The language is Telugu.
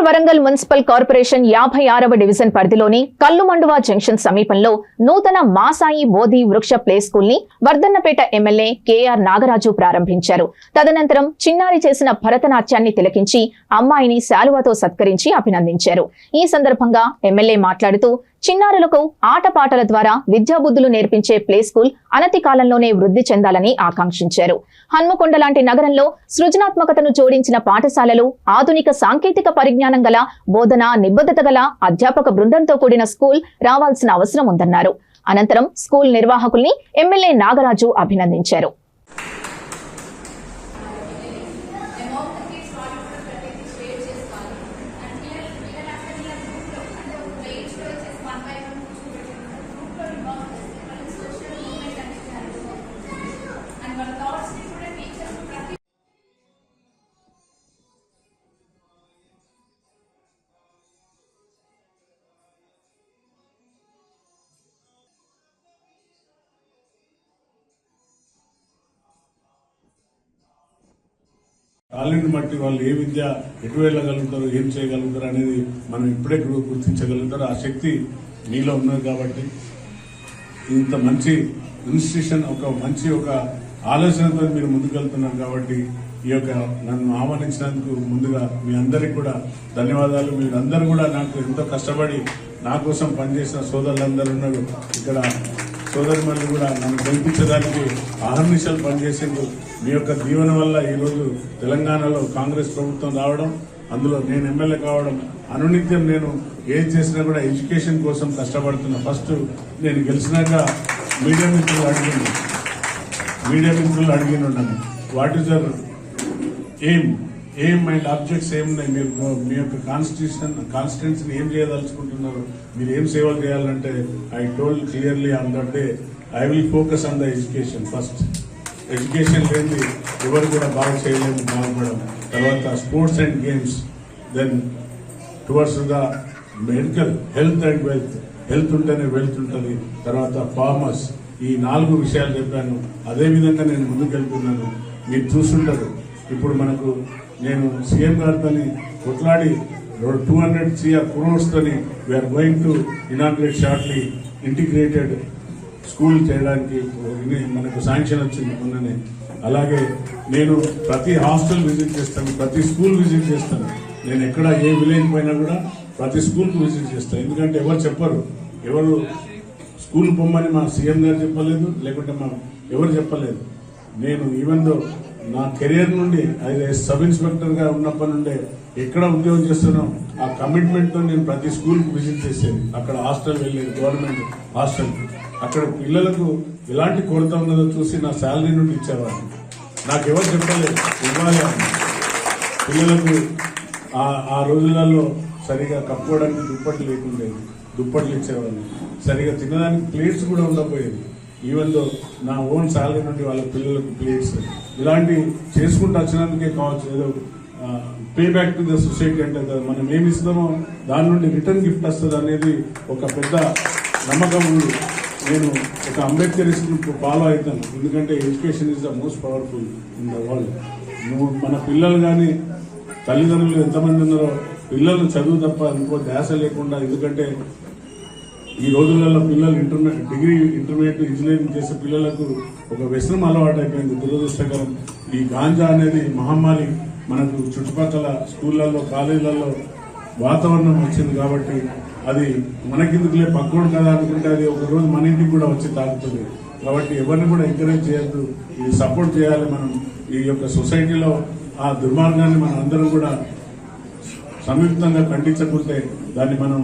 వరంగల్ మున్సిపల్ కార్పొరేషన్ 56వ డివిజన్ పరిధిలోని కల్లుమండువ జంక్షన్ సమీపంలో నూతన మాసాయి బోధి వృక్ష ప్లే స్కూల్ ని వర్ధన్నపేట ఎమ్మెల్యే కేఆర్ నాగరాజు ప్రారంభించారు. తదనంతరం చిన్నారి చేసిన భరతనాట్యాన్ని తిలకించి అమ్మాయిని శాలువాతో సత్కరించి అభినందించారు. ఈ సందర్భంగా ఎమ్మెల్యే మాట్లాడుతూ చిన్నారులకు ఆటపాటల ద్వారా విద్యాబుద్ధులు నేర్పించే ప్లే స్కూల్ అనతి కాలంలోనే వృద్ధి చెందాలని ఆకాంక్షించారు. హన్మకొండ లాంటి నగరంలో సృజనాత్మకతను జోడించిన పాఠశాలలు, ఆధునిక సాంకేతిక పరిజ్ఞానం గల బోధన నిబద్ధత గల అధ్యాపక బృందంతో కూడిన స్కూల్ రావాల్సిన అవసరం ఉందన్నారు. అనంతరం స్కూల్ నిర్వాహకుల్ని ఎమ్మెల్యే నాగరాజు అభినందించారు. టాలెంట్ బట్టి వాళ్ళు ఏ విద్య ఎటు వెళ్ళగలుగుతారు, ఏం చేయగలుగుతారు అనేది మనం ఇప్పుడే గుర్తించగలుగుతారు. ఆ శక్తి మీలో ఉన్నది కాబట్టి ఇంత మంచి ఇన్స్టిట్యూషన్ ఒక ఆలోచనతో మీరు ముందుకెళ్తున్నారు కాబట్టి ఈ యొక్క నన్ను ఆహ్వానించినందుకు ముందుగా మీ అందరికీ కూడా ధన్యవాదాలు. మీరందరూ కూడా నాకు ఎంతో కష్టపడి నా కోసం పనిచేసిన సోదరులందరూ ఉన్నారు. ఇక్కడ సోదరులు కూడా నన్ను గెలిపించడానికి అహర్నిశలు పనిచేసేందుకు మీ యొక్క దీవెన వల్ల ఈరోజు తెలంగాణలో కాంగ్రెస్ ప్రభుత్వం రావడం, అందులో నేను ఎమ్మెల్యే కావడం, అనునిత్యం నేను ఏది చేసినా కూడా ఎడ్యుకేషన్ కోసం కష్టపడుతున్నా. ఫస్ట్ నేను గెలిచినాక మీడియా మిత్రులు అడిగిన what is your aim and objects ఏమున్నాయి, మీరు మీ యొక్క కాన్స్టిట్యున్సీని ఏం చేయదలుచుకుంటున్నారు, మీరు ఏం సేవలు చేయాలంటే I told clearly on that day I will focus on the education first. Education లేని ఎవరు కూడా బాగా చేయలేము, బాగుపడడం. తర్వాత sports and games, then towards the medical health and wealth. Health ఉంటేనే వెల్త్ ఉంటుంది. తర్వాత ఫార్మర్స్. ఈ 4 విషయాలు చెప్పాను. అదేవిధంగా నేను ముందుకెళ్తున్నాను. మీరు చూస్తుంటారు ఇప్పుడు మనకు నేను సీఎం గారితో కొట్లాడి 200 crores తోని we are going to inaugurate shortly integrated school చేయడానికి మనకు శాంక్షన్ వచ్చింది మొన్ననే. అలాగే నేను ప్రతి హాస్టల్ విజిట్ చేస్తాను, ప్రతి స్కూల్ విజిట్ చేస్తాను. నేను ఎక్కడ ఏ విలేజ్ పోయినా కూడా ప్రతి స్కూల్కి విజిట్ చేస్తాను. ఎందుకంటే ఎవరు చెప్పరు, ఎవరు స్కూల్ పొమ్మని మా సీఎం గారు చెప్పలేదు, లేకుంటే మా ఎవరు చెప్పలేదు. నేను ఈవెన్ దో నా కెరియర్ నుండి సబ్ ఇన్స్పెక్టర్గా ఉన్నప్పటి నుండే ఎక్కడ ఉద్యోగం చేస్తున్నానో ఆ కమిట్మెంట్తో నేను ప్రతి స్కూల్కి విజిట్ చేసేది. అక్కడ హాస్టల్ వెళ్ళేది, గవర్నమెంట్ హాస్టల్. అక్కడ పిల్లలకు ఎలాంటి కొరత ఉన్నదో చూసి నా శాలరీ నుండి ఇచ్చేవాడిని. నాకెవరు చెప్పలేదు ఇవ్వాలి అని. పిల్లలకు ఆ రోజులలో సరిగా కప్పుకోవడానికి దుప్పట్లు లేకుండేది, దుప్పట్లు ఇచ్చేవాడిని. సరిగా తినడానికి ప్లేట్స్ కూడా ఉండకపోయేది. ఈవెన్ దో నా ఓన్ శాలరీ నుండి వాళ్ళ పిల్లలకు ప్లేట్స్ ఇలాంటి చేసుకుంటూ వచ్చినందుకే కావచ్చు, ఏదో pay back to the society అంటే మనం ఏమి ఇస్తామో దాని నుండి రిటర్న్ గిఫ్ట్ వస్తుంది అనేది ఒక పెద్ద నమ్మకం ఉంది. నేను ఒక అంబేద్కరిస్ట్ ఫాలో అవుతాను. ఎందుకంటే education is the most powerful in the world. మన పిల్లలు కానీ తల్లిదండ్రులు ఎంతమంది ఉన్నారో పిల్లలు చదువు తప్ప ఇంకో ధ్యాస లేకుండా, ఎందుకంటే ఈ రోజులలో పిల్లలు డిగ్రీ, ఇంటర్మీడియట్, ఇంజనీరింగ్ చేసే పిల్లలకు ఒక వ్యసనం అలవాటు అయిపోయింది. దురదృష్టకరం. ఈ గాంజా అనేది మహమ్మారి మనకు చుట్టుపక్కల స్కూళ్లలో, కాలేజీలలో వాతావరణం వచ్చింది కాబట్టి అది మనకెందుకులే పక్కోడు కదా అనుకుంటే అది ఒక రోజు మన ఇంటికి కూడా వచ్చి తాగుతుంది. కాబట్టి ఎవరిని కూడా ఎంకరేజ్ చేయొద్దు, ఇది సపోర్ట్ చేయాలి. మనం ఈ యొక్క సొసైటీలో ఆ దుర్మార్గాన్ని మనం అందరం కూడా సంయుక్తంగా ఖండించకుంటే దాన్ని మనం